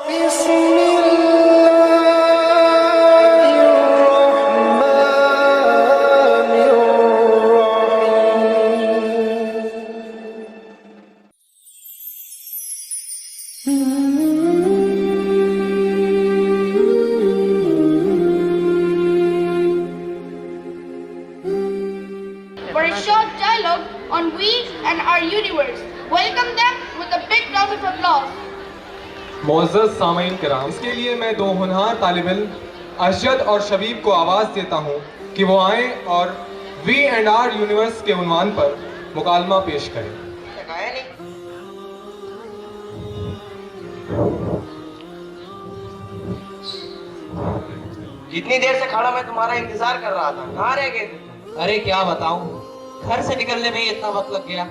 For a short dialogue on we and our universe. Welcome them with a big round of applause. मोअज़्ज़ज़ सामईन किराम, इसके लिए मैं दो होनहार तालिब इल्म अशजद और शबीब को आवाज़ देता हूँ कि वो आएँ और वी एंड आर यूनिवर्स के उन्वान पर मुकालमा पेश करें। जितनी देर से खड़ा मैं तुम्हारा इंतजार कर रहा था, कहाँ रह गए थे? अरे क्या बताऊं, घर से निकलने में ही इतना वक्त लग गया।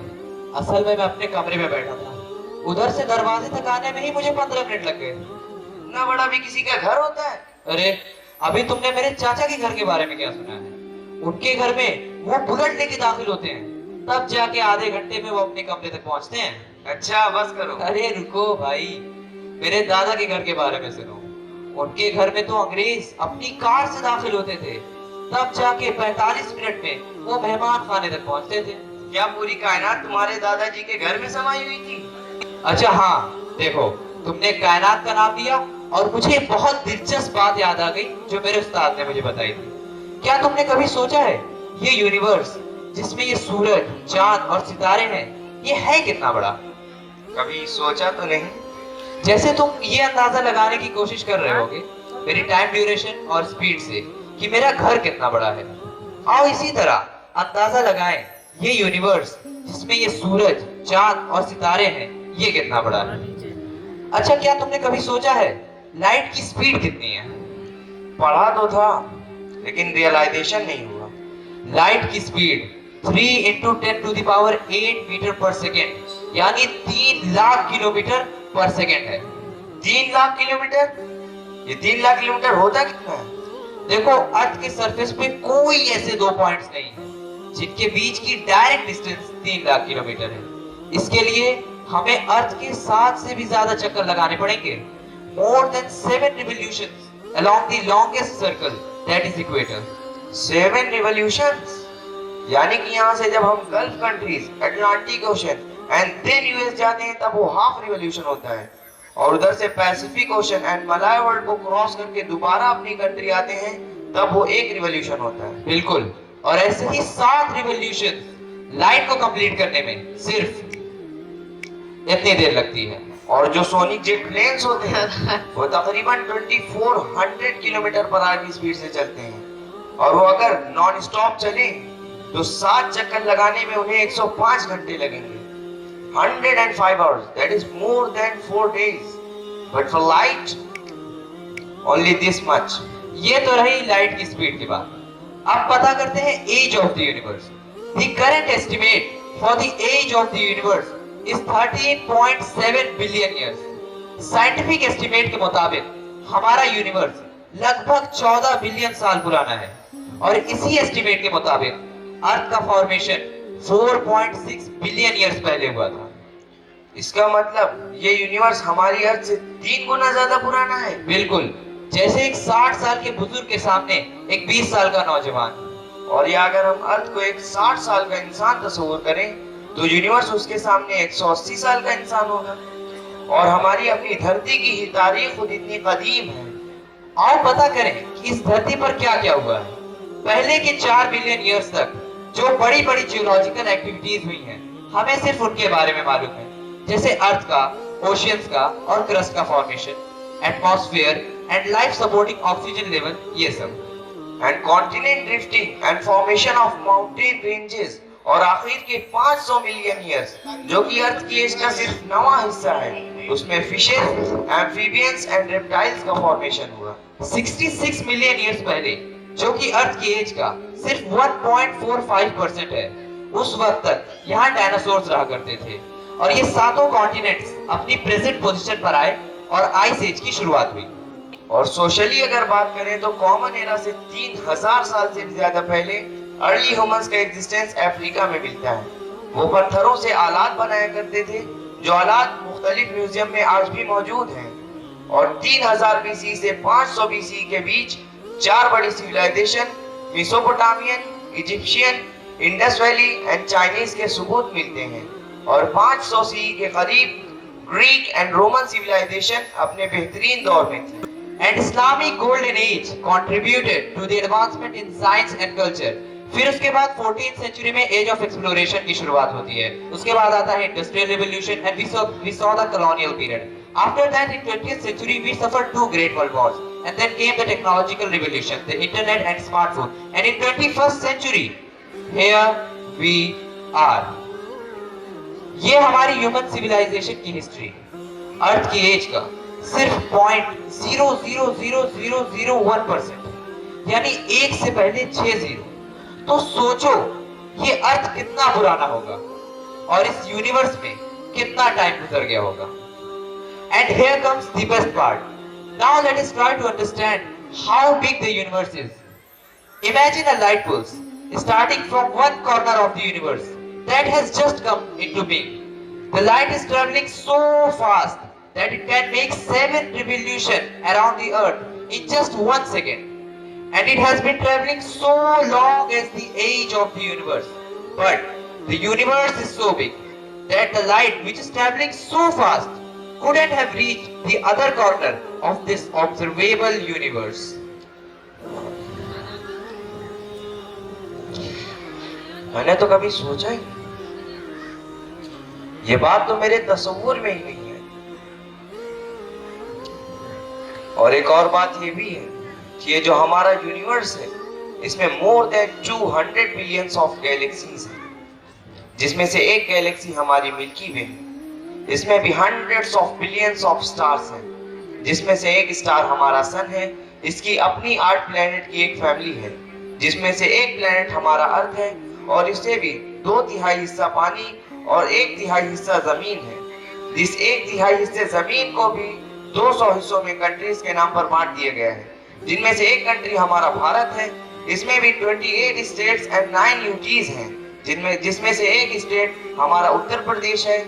असल में मैं अपने कमरे में बैठा था, उधर से दरवाजे तक आने में ही मुझे 15 मिनट लग गए। इतना बड़ा भी किसी का घर होता है? अरे अभी तुमने मेरे चाचा के घर के बारे में क्या सुना है? उनके घर में वो बुलेट लेके दाखिल होते हैं, तब जाके आधे घंटे में वो अपने कमरे तक पहुंचते हैं। अच्छा बस करो। अरे रुको भाई, मेरे दादा के घर के बारे में सुनो। उनके घर में तो अंग्रेज अपनी कार से दाखिल होते थे, तब जाके 45 मिनट में वो मेहमान खाने तक पहुंचते थे। क्या पूरी कायनात तुम्हारे दादाजी के घर में समाई हुई थी? अच्छा हाँ, देखो तुमने कायनात का नाम लिया और मुझे बहुत दिलचस्प बात याद आ गई जो मेरे उस्ताद ने मुझे बताई थी। क्या तुमने कभी सोचा है ये यूनिवर्स जिसमें ये सूरज, चांद और सितारे हैं, ये है कितना बड़ा? कभी सोचा तो नहीं। जैसे तुम ये अंदाजा लगाने की कोशिश कर रहे होगे मेरी टाइम ड्यूरेशन और स्पीड से कि मेरा घर कितना बड़ा है, आओ इसी तरह अंदाजा लगाएं ये यूनिवर्स जिसमें ये सूरज, चांद और सितारे हैं, ये कितना बड़ा है। अच्छा, क्या तुमने कभी सोचा है लाइट की स्पीड कितनी है? पढ़ा तो था लेकिन रियलाइजेशन नहीं हुआ। लाइट की स्पीड 3 × 10⁸ मीटर पर सेकेंड, यानी 3 लाख किलोमीटर पर सेकेंड है। 3 लाख किलोमीटर? ये 3 लाख किलोमीटर होता कितना है? देखो, अर्थ के सरफेस पे कोई ऐसे दो पॉइंट्स नहीं है जिनके बीच की डायरेक्ट डिस्टेंस 3 लाख किलोमीटर है। इसके लिए हमें अर्थ के 7 से भी ज्यादा चक्कर लगाने पड़ेंगे। More than 7 revolutions along the longest circle that is equator. 7 revolutions? यानी कि यहाँ से जब हम gulf countries, Atlantic ocean and then US जाते हैं तब वो हाफ रिवॉल्यूशन होता है, और उधर से Pacific ocean and malai world को क्रॉस करके दोबारा अपनी कंट्री आते हैं तब वो एक रिवॉल्यूशन होता है। बिल्कुल, और ऐसे ही 7 रिवॉल्यूशन लाइट को कंप्लीट करने में सिर्फ इतनी देर लगती है। और जो सोनिक जेट प्लेन्स होते हैं वो तकरीबन 2400 किलोमीटर पर आवर की स्पीड से चलते हैं, और वो अगर नॉन स्टॉप चले तो 7 चक्कर लगाने में उन्हें 105 घंटे लगेंगे। 105 hours, that is more than 4 days. But for light, only this much. ये तो रही लाइट की स्पीड की बात। अब पता करते हैं age of the universe. The current estimate for the age of the universe is 13.7 billion years. Scientific estimate के मुताबिक हमारा यूनिवर्स लगभग 14 बिलियन साल पुराना है, और इसी एस्टिमेट के मुताबिक अर्थ का फॉर्मेशन 4.6 बिलियन ईयर्स पहले हुआ था। इसका मतलब ये यूनिवर्स हमारी अर्थ से 3 गुना ज्यादा पुराना है। बिल्कुल, जैसे एक 60 साल के बुजुर्ग के सामने एक 20 साल का नौजवान। और या अगर हम अर्थ को एक 60 साल का इंसान तस्वीर करें तो यूनिवर्स उसके सामने 180 साल का इंसान होगा। और हमारी अपनी धरती की ही तारीख खुद इतनी कदीम है। आओ पता करें कि इस धरती पर क्या क्या हुआ है। पहले के 4 बिलियन ईयर्स तक जो बड़ी बड़ी जियोलॉजिकल एक्टिविटीज हुई हैं, हमें सिर्फ उनके बारे में मालूम है, जैसे अर्थ का, ओशियंस का और क्रस्ट का formation, atmosphere and life supporting oxygen level, ये सब। And continent drifting and formation of mountain ranges, और आखिर के 500 मिलियन ईयर्स जो कि अर्थ की एज का सिर्फ 9वां हिस्सा है, उसमें फिशेस, एम्फीबियंस एंड रेप्टाइल्स का फॉर्मेशन हुआ। 66 मिलियन ईयर्स पहले, जो कि अर्थ की एज का सिर्फ 1.45% है, उस वक्त तक यहाँ डायनासोर्स रहा करते थे, और ये सातों कॉन्टिनेंट्स अपनी प्रेजेंट पोजीशन पर आए और आइस एज की शुरुआत हुई। और सोशली अगर बात करें तो कॉमन एरा से 3000 साल से भी ज्यादा पहले अर्ली ह्यूमंस का एग्जिस्टेंस अफ्रीका में मिलता है। वो पत्थरों से आलात बनाया करते थे, जो आलात मुख्तलिफ म्यूजियम में आज भी मौजूद हैं। और 3000 बीसी से 500 बीसी के बीच 4 बड़ी civilization Mesopotamian, Egyptian, Indus valley and Chinese के सबूत मिलते हैं और 500 सी के करीब ग्रीक एंड रोमन सिविलाइजेशन अपने बेहतरीन दौर में थी। And Islamic golden age contributed to the advancement in science and culture. फिर उसके बाद 14th century में एज ऑफ एक्सप्लोरेशन की शुरुआत होती है। उसके बाद आता है industrial revolution and we saw the colonial period. After that in 20th century we suffered 2 great world wars and then came the technological revolution, the internet and smartphone. And in 21st century here we are. ये हमारी human civilisation की history, अर्थ की as का सिर्फ 0.00001%, यानी 1 से पहले 6 zero. तो सोचो ये अर्थ कितना पुराना होगा और इस यूनिवर्स में कितना टाइम गुजर गया होगा। And here comes the best part. Now let us try to understand how big the universe is. Imagine a light pulse starting from one corner of the universe that has just come into being. The light is traveling so fast that it can make 7 revolutions around the earth in just 1 second. And it has been traveling so long as the age of the universe. But the universe is so big that the light which is traveling so fast couldn't have reached the other corner of this observable universe. मैंने तो कभी सोचा ही, ये बात तो मेरे तस्वुर में ही नहीं है। और एक और बात ये भी है कि ये जो हमारा यूनिवर्स है इसमें more than 200 billions of galaxies हैं, जिसमें से एक गैलेक्सी हमारी मिल्की वे है। इसमें भी hundreds of billions of stars हैं, जिसमें से एक स्टार हमारा सन है। इसकी अपनी 8 प्लैनेट की एक फैमिली है, जिसमें से एक प्लैनेट हमारा अर्थ है और इससे भी 2/3 हिस्सा पानी और 1/3 हिस्सा जमीन है। जिस 1/3 हिस्से जमीन को भी 200 हिस्सों में कंट्रीज के नाम पर बांट दिया गया है, जिनमें से एक कंट्री हमारा भारत है। इसमें भी 28 स्टेट्स एंड 9 यूटीज हैं, जिसमें से एक स्टेट हमारा उत्तर प्रदेश है।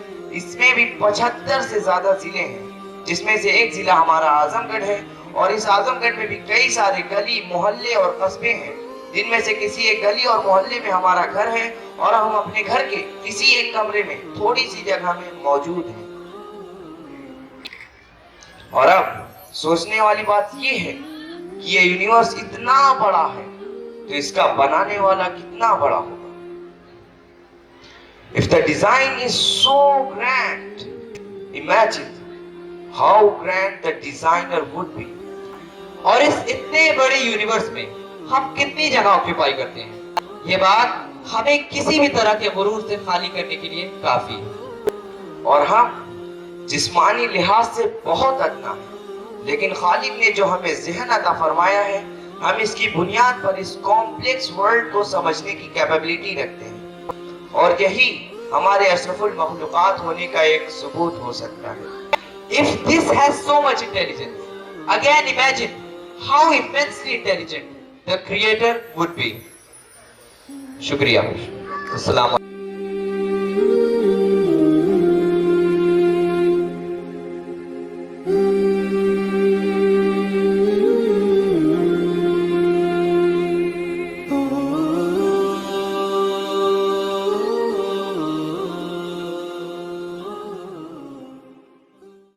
इसमें भी 75 से ज्यादा जिले हैं, जिसमें से एक जिला हमारा आजमगढ़ है। और इस आजमगढ़ में भी कई सारे गली, मोहल्ले और कस्बे हैं, जिनमें से किसी एक गली और मोहल्ले में हमारा घर है और हम अपने घर के किसी एक कमरे में थोड़ी सी जगह में मौजूद हैं। और अब सोचने वाली बात ये है कि ये यूनिवर्स इतना बड़ा है तो इसका बनाने वाला कितना बड़ा होगा। If the design is so grand, imagine how grand the designer would be. और इस इतने बड़े यूनिवर्स में हम कितनी जगह ऑक्यूपाई करते हैं, ये बात हमें किसी भी तरह के गुरूर से खाली करने के लिए काफी है। और हम जिस्मानी लिहाज से बहुत अदना है, लेकिन खालिक ने जो हमें ज़हन अता फरमाया है, हम इसकी बुनियाद पर इस कॉम्प्लेक्स वर्ल्ड को समझने की कैपेबिलिटी रखते हैं। और यही हमारे अशरफुल मखलूकात होने का एक सबूत हो सकता है। If this has so much intelligence, again imagine how immensely intelligent the creator would be. शुक्रिया। अस्सलाम।